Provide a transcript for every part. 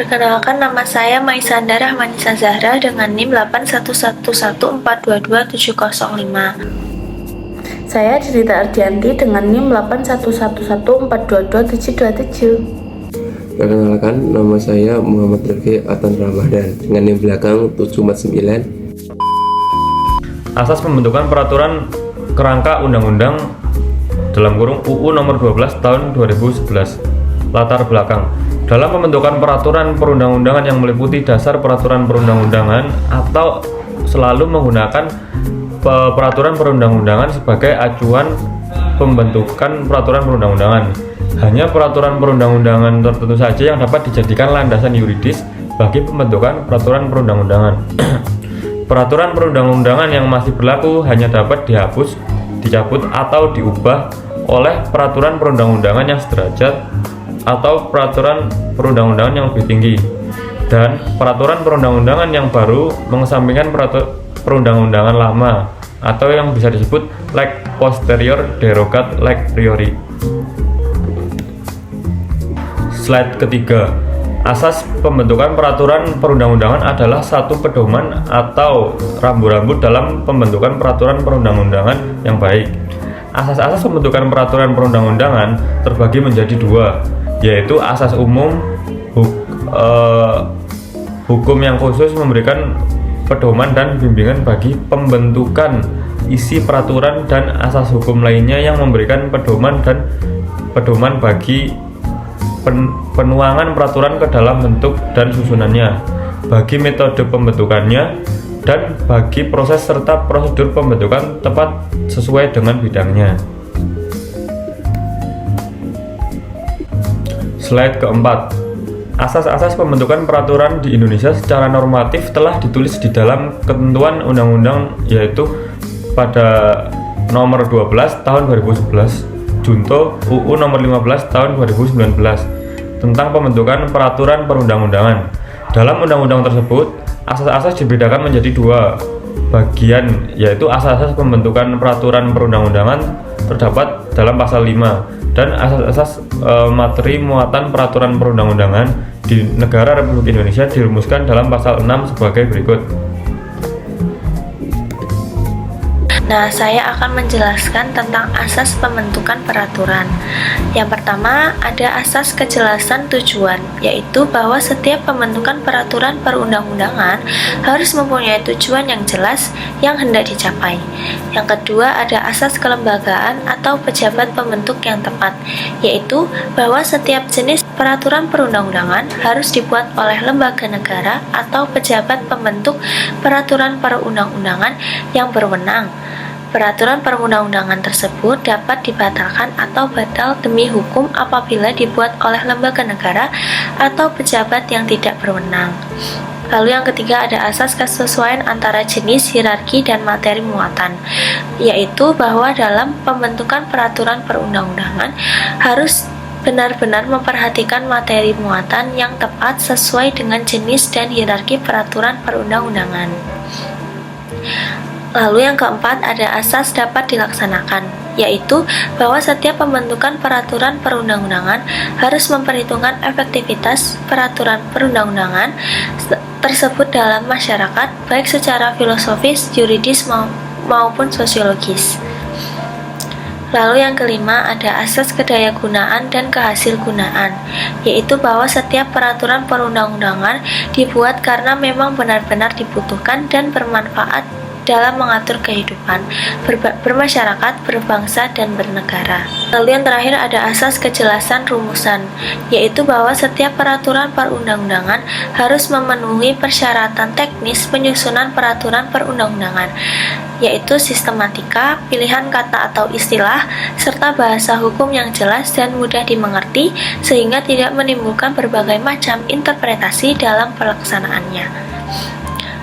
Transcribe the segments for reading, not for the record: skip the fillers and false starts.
Perkenalkan, nama saya Maisanda Rahmanisa Zahra dengan NIM 81114227005. Saya Dirita Ardianti dengan NIM 81114227727. Perkenalkan, nama saya Muhammad Rifki Atan Ramadan dengan NIM belakang 749. Asas pembentukan peraturan kerangka undang-undang (UU Nomor 12 Tahun 2011). Latar belakang. Dalam pembentukan peraturan perundang-undangan yang meliputi dasar peraturan perundang-undangan atau selalu menggunakan peraturan perundang-undangan sebagai acuan pembentukan peraturan perundang-undangan. Hanya peraturan perundang-undangan tertentu saja yang dapat dijadikan landasan yuridis bagi pembentukan peraturan perundang-undangan. Peraturan perundang-undangan yang masih berlaku hanya dapat dihapus, dicabut, atau diubah oleh peraturan perundang-undangan yang sederajat atau peraturan perundang-undangan yang lebih tinggi. Dan peraturan perundang-undangan yang baru mengesampingkan perundang-undangan lama atau yang bisa disebut leg posterior derogat leg priori. Slide ketiga. Asas pembentukan peraturan perundang-undangan adalah satu pedoman atau rambu-rambu dalam pembentukan peraturan perundang-undangan yang baik. Asas-asas pembentukan peraturan perundang-undangan terbagi menjadi dua, yaitu asas umum, hukum yang khusus memberikan pedoman dan bimbingan bagi pembentukan isi peraturan, dan asas hukum lainnya yang memberikan pedoman dan pedoman bagi penuangan peraturan ke dalam bentuk dan susunannya, bagi metode pembentukannya, dan bagi proses serta prosedur pembentukan tepat sesuai dengan bidangnya. Slide keempat. Asas-asas pembentukan peraturan di Indonesia secara normatif telah ditulis di dalam ketentuan undang-undang, yaitu pada nomor 12 tahun 2011 Junto UU Nomor 15 Tahun 2019 tentang pembentukan peraturan perundang-undangan. Dalam undang-undang tersebut, asas-asas dibedakan menjadi dua bagian, yaitu asas-asas pembentukan peraturan perundang-undangan terdapat dalam pasal 5, dan asas-asas materi muatan peraturan perundang-undangan di negara Republik Indonesia dirumuskan dalam pasal 6 sebagai berikut. Nah, saya akan menjelaskan tentang asas pembentukan peraturan. Yang pertama, ada asas kejelasan tujuan, yaitu bahwa setiap pembentukan peraturan perundang-undangan harus mempunyai tujuan yang jelas yang hendak dicapai. Yang kedua, ada asas kelembagaan atau pejabat pembentuk yang tepat, yaitu bahwa setiap jenis peraturan perundang-undangan harus dibuat oleh lembaga negara atau pejabat pembentuk peraturan perundang-undangan yang berwenang. Peraturan perundang-undangan tersebut dapat dibatalkan atau batal demi hukum apabila dibuat oleh lembaga negara atau pejabat yang tidak berwenang. Lalu yang ketiga, ada asas kesesuaian antara jenis, hierarki, dan materi muatan, yaitu bahwa dalam pembentukan peraturan perundang-undangan harus benar-benar memperhatikan materi muatan yang tepat sesuai dengan jenis dan hierarki peraturan perundang-undangan. Lalu yang keempat, ada asas dapat dilaksanakan, yaitu bahwa setiap pembentukan peraturan perundang-undangan harus memperhitungkan efektivitas peraturan perundang-undangan tersebut dalam masyarakat, baik secara filosofis, yuridis, maupun sosiologis. Lalu yang kelima, ada asas kedayagunaan dan kehasilgunaan, yaitu bahwa setiap peraturan perundang-undangan dibuat karena memang benar-benar dibutuhkan dan bermanfaat dalam mengatur kehidupan bermasyarakat, berbangsa, dan bernegara. Lalu yang terakhir, ada asas kejelasan rumusan, yaitu bahwa setiap peraturan perundang-undangan harus memenuhi persyaratan teknis penyusunan peraturan perundang-undangan, yaitu sistematika, pilihan kata atau istilah, serta bahasa hukum yang jelas dan mudah dimengerti sehingga tidak menimbulkan berbagai macam interpretasi dalam pelaksanaannya.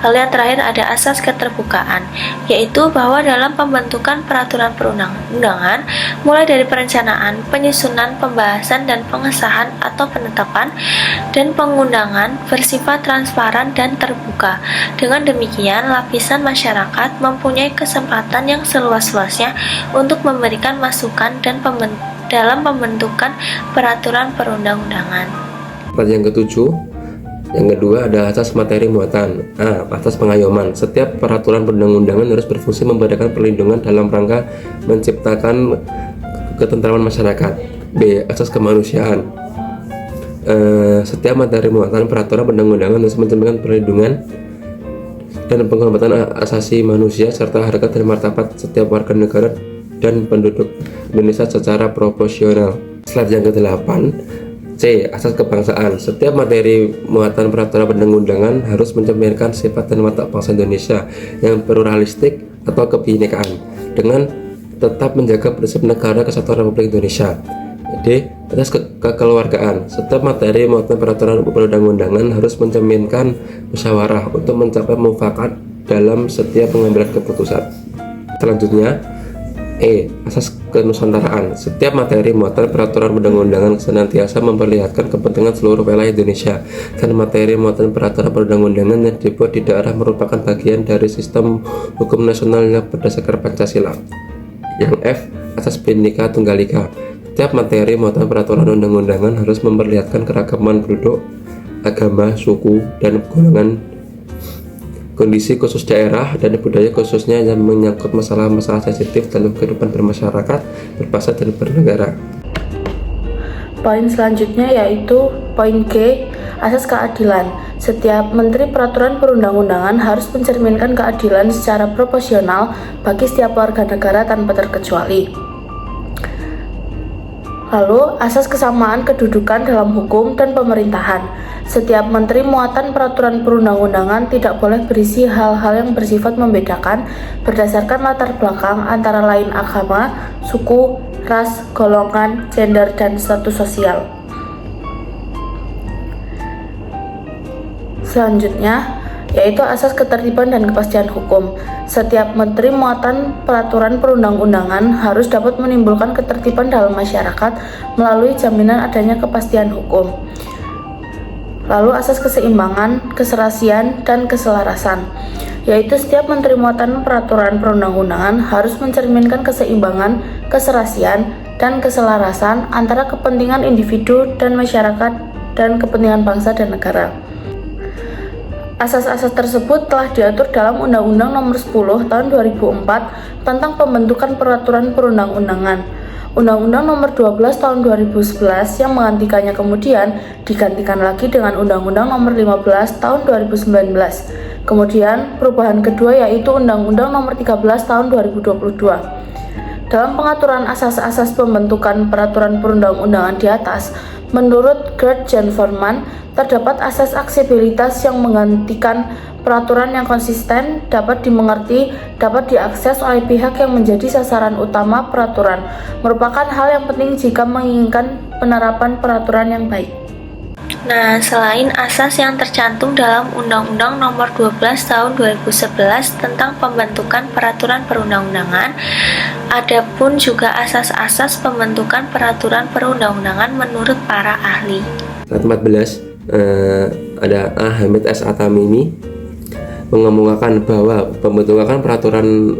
Lalu yang terakhir, ada asas keterbukaan, yaitu bahwa dalam pembentukan peraturan perundang-undangan, mulai dari perencanaan, penyusunan, pembahasan, dan pengesahan atau penetapan, dan pengundangan bersifat transparan dan terbuka. Dengan demikian, lapisan masyarakat mempunyai kesempatan yang seluas-luasnya untuk memberikan masukan dan dalam pembentukan peraturan perundang-undangan. Yang ketujuh, Yang kedua ada asas materi muatan. A. Asas pengayoman. Setiap peraturan perundang-undangan harus berfungsi memberikan perlindungan dalam rangka menciptakan ketentraman masyarakat. B. Asas kemanusiaan. Setiap materi muatan peraturan perundang-undangan harus mencerminkan perlindungan dan penghormatan asasi manusia serta harkat dan martabat setiap warga negara dan penduduk Indonesia secara proporsional. Slide yang ke-8. C. Asas kebangsaan. Setiap materi muatan peraturan perundang-undangan harus mencerminkan sifat dan watak bangsa Indonesia yang pluralistik atau kebinekaan dengan tetap menjaga prinsip negara kesatuan Republik Indonesia. D. Asas kekeluargaan. Setiap materi muatan peraturan perundang-undangan harus mencerminkan musyawarah untuk mencapai mufakat dalam setiap pengambilan keputusan. Selanjutnya, E. Asas kenusantaraan. Setiap materi muatan peraturan perundang-undangan senantiasa memperlihatkan kepentingan seluruh wilayah Indonesia dan materi muatan peraturan perundang-undangan yang dibuat di daerah merupakan bagian dari sistem hukum nasional yang berdasarkan Pancasila. Yang F. Asas Bhinneka Tunggal Ika. Setiap materi muatan peraturan undang-undangan harus memperlihatkan keragaman penduduk, agama, suku, dan golongan, kondisi khusus daerah dan budaya khususnya yang menyangkut masalah-masalah sensitif dalam kehidupan bermasyarakat, berbangsa, dan bernegara. Poin selanjutnya yaitu poin G, asas keadilan. Setiap menteri peraturan perundang-undangan harus mencerminkan keadilan secara proporsional bagi setiap warga negara tanpa terkecuali. Lalu, asas kesamaan kedudukan dalam hukum dan pemerintahan. Setiap menteri muatan peraturan perundang-undangan tidak boleh berisi hal-hal yang bersifat membedakan berdasarkan latar belakang antara lain agama, suku, ras, golongan, gender, dan status sosial. Selanjutnya, yaitu asas ketertiban dan kepastian hukum. Setiap menteri muatan peraturan perundang-undangan harus dapat menimbulkan ketertiban dalam masyarakat melalui jaminan adanya kepastian hukum. Lalu asas keseimbangan, keserasian, dan keselarasan, yaitu setiap menteri muatan peraturan perundang-undangan harus mencerminkan keseimbangan, keserasian, dan keselarasan antara kepentingan individu dan masyarakat dan kepentingan bangsa dan negara. Asas-asas tersebut telah diatur dalam Undang-Undang Nomor 10 Tahun 2004 tentang pembentukan peraturan perundang-undangan. Undang-Undang Nomor 12 Tahun 2011 yang menggantikannya kemudian digantikan lagi dengan Undang-Undang Nomor 15 Tahun 2019. Kemudian perubahan kedua yaitu Undang-Undang Nomor 13 Tahun 2022. Dalam pengaturan asas-asas pembentukan peraturan perundang-undangan di atas, menurut Gerd Jan Forman, terdapat asas aksesibilitas yang menggantikan peraturan yang konsisten, dapat dimengerti, dapat diakses oleh pihak yang menjadi sasaran utama peraturan, merupakan hal yang penting jika menginginkan penerapan peraturan yang baik. Nah, selain asas yang tercantum dalam Undang-Undang Nomor 12 Tahun 2011 tentang pembentukan peraturan perundang-undangan, ada pun juga asas-asas pembentukan peraturan perundang-undangan menurut para ahli. Slide 14. Ada A. Hamid S. Atamimi mengemukakan bahwa pembentukan peraturan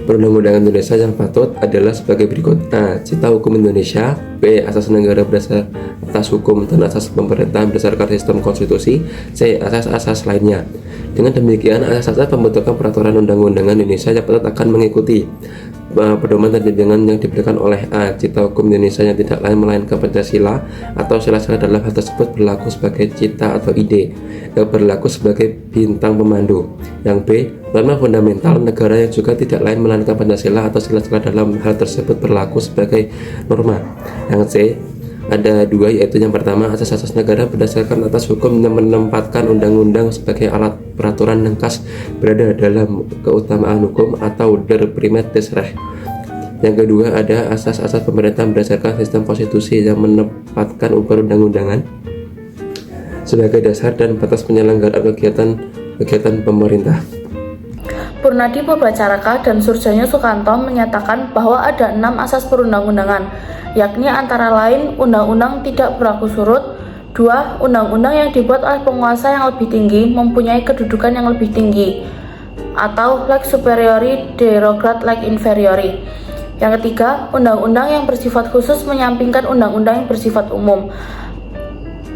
perundang-undangan Indonesia yang patut adalah sebagai berikut. A. Cita hukum Indonesia. B. Asas negara berdasar atas hukum dan asas pemerintahan berdasarkan sistem konstitusi. C. Asas-asas lainnya. Dengan demikian, asas-asas pembentukan peraturan undang-undangan Indonesia yang patut akan mengikuti pedoman dan bimbingan yang diberikan oleh A. Cita hukum Indonesia yang tidak lain melainkan Pancasila atau sila-sila dalam hal tersebut berlaku sebagai cita atau ide yang berlaku sebagai bintang pemandu. Yang B. Norma fundamental negara yang juga tidak lain melainkan Pancasila atau sila-sila dalam hal tersebut berlaku sebagai norma. Yang C. Ada dua, yaitu yang pertama, asas-asas negara berdasarkan atas hukum yang menempatkan undang-undang sebagai alat peraturan yang khas berada dalam keutamaan hukum atau der primat des recht. Yang kedua, ada asas-asas pemerintahan berdasarkan sistem konstitusi yang menempatkan perundang-undangan sebagai dasar dan batas penyelenggaraan kegiatan pemerintah. Purnadi Purbacaraka dan Surjanyo Sukanto menyatakan bahwa ada 6 asas perundang-undangan, yakni antara lain undang-undang tidak berlaku surut, 2. Undang-undang yang dibuat oleh penguasa yang lebih tinggi mempunyai kedudukan yang lebih tinggi, atau lex superiori derogat lex inferiori. Yang ketiga, undang-undang yang bersifat khusus menyampingkan undang-undang yang bersifat umum.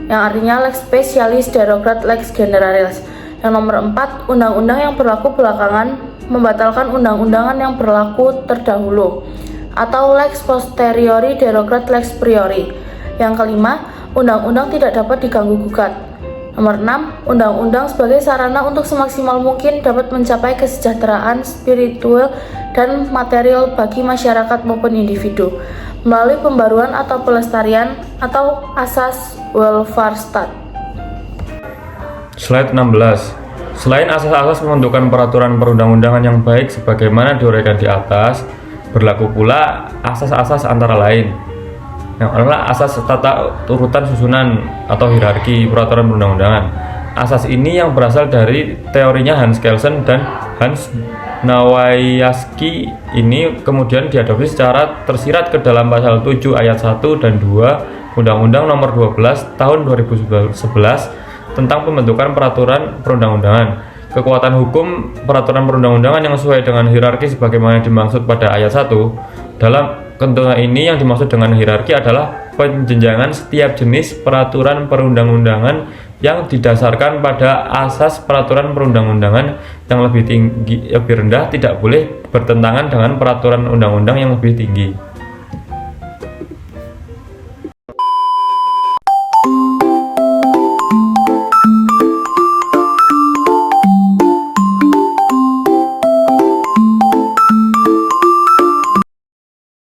yang artinya lex specialis derogat lex generalis. Yang nomor 4, undang-undang yang berlaku belakangan membatalkan undang-undangan yang berlaku terdahulu, atau lex posteriori derogat lex priori. Yang kelima, undang-undang tidak dapat diganggu gugat. Nomor 6, undang-undang sebagai sarana untuk semaksimal mungkin dapat mencapai kesejahteraan spiritual dan material bagi masyarakat maupun individu melalui pembaruan atau pelestarian atau asas welfare state. Slide 16. Selain asas-asas pembentukan peraturan perundang-undangan yang baik sebagaimana diuraikan di atas, berlaku pula asas-asas antara lain, yang adalah asas tata urutan susunan atau hierarki peraturan perundang-undangan. Asas ini yang berasal dari teorinya Hans Kelsen dan Hans Nawayaski ini kemudian diadopsi secara tersirat ke dalam pasal 7 ayat 1 dan 2 Undang-Undang Nomor 12 Tahun 2011 tentang pembentukan peraturan perundang-undangan. Kekuatan hukum peraturan perundang-undangan yang sesuai dengan hierarki sebagaimana dimaksud pada ayat 1. Dalam ketentuan ini yang dimaksud dengan hierarki adalah penjenjangan setiap jenis peraturan perundang-undangan yang didasarkan pada asas peraturan perundang-undangan yang lebih rendah tidak boleh bertentangan dengan peraturan undang-undang yang lebih tinggi.